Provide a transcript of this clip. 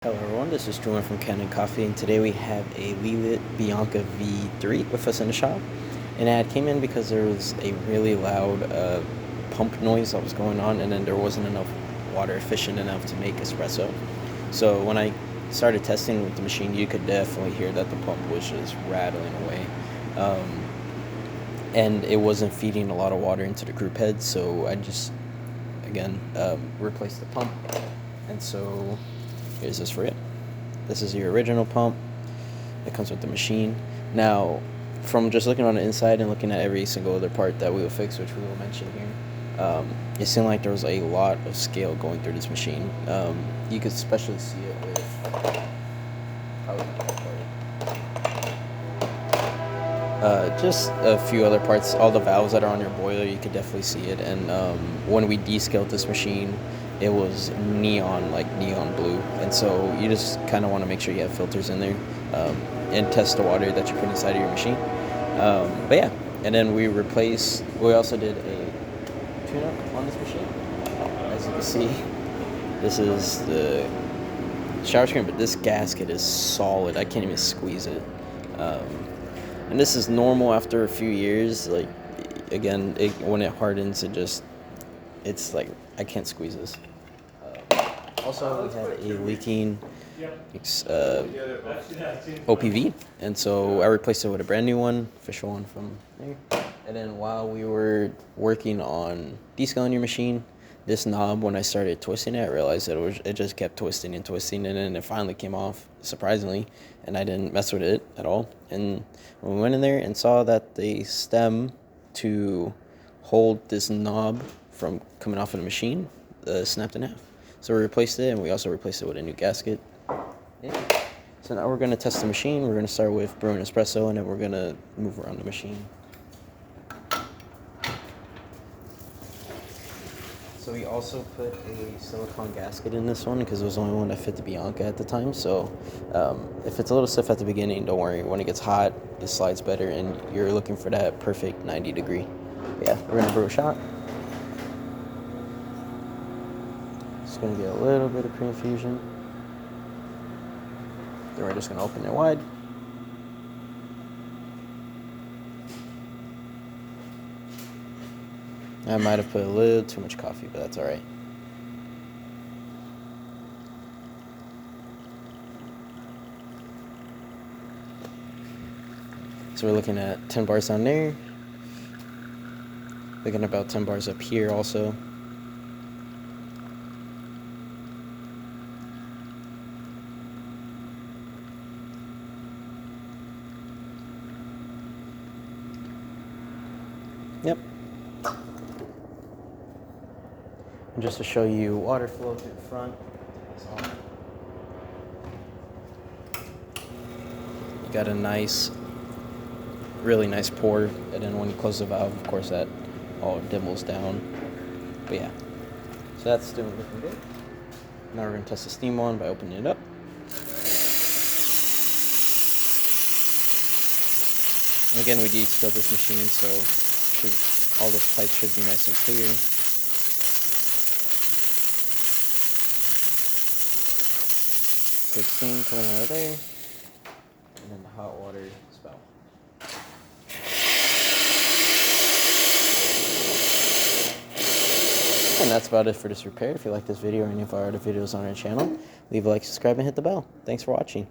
Hello everyone, this is Julian from Kanen Coffee, and today we have a Lelit Bianca V3 with us in the shop. And it came in because there was a really loud pump noise that was going on, and then there wasn't enough water efficient enough to make espresso. So when I started testing with the machine, you could definitely hear that the pump was just rattling away. And it wasn't feeding a lot of water into the group head, so I just, again, replaced the pump. And so here's this for it. This is your original pump. It comes with the machine. Now, from just looking on the inside and looking at every single other part that we will fix, which we will mention here, it seemed like there was a lot of scale going through this machine. You could especially see it with just a few other parts. All the valves that are on your boiler, you could definitely see it. And when we descaled this machine, it was neon blue, and so you just kind of want to make sure you have filters in there and test the water that you put inside of your machine. But yeah, and then we also did a tune-up on this machine. As you can see, this is the shower screen, but this gasket is solid. I can't even squeeze it. And this is normal after a few years. Like, again, when it hardens, it's like I can't squeeze this. Also, we had a leaking OPV, and so I replaced it with a brand new one, official one from there. And then while we were working on descaling your machine, this knob, when I started twisting it, I realized that it just kept twisting and twisting, and then it finally came off, surprisingly, and I didn't mess with it at all. And when we went in there and saw that the stem to hold this knob from coming off of the machine snapped in half. So we replaced it, and we also replaced it with a new gasket. Yeah. So now we're going to test the machine. We're going to start with brewing espresso, and then we're going to move around the machine. So we also put a silicone gasket in this one because it was the only one that fit the Bianca at the time. So if it's a little stiff at the beginning, don't worry. When it gets hot, it slides better, and you're looking for that perfect 90 degree. But yeah, we're going to brew a shot. Just going to get a little bit of pre-infusion. Then we're just going to open it wide. I might have put a little too much coffee, but that's all right. So we're looking at 10 bars down there. Looking at about 10 bars up here also. Yep. And just to show you water flow through the front. You got a nice, really nice pour, and then when you close the valve, of course, that all dimmels down. But yeah, so that's doing looking good. Now we're going to test the steam on by opening it up. And again, we descaled this machine, so all the pipes should be nice and clear. Good steam coming out of there, and then the hot water spout. And that's about it for this repair. If you like this video or any of our other videos on our channel, leave a like, subscribe, and hit the bell. Thanks for watching.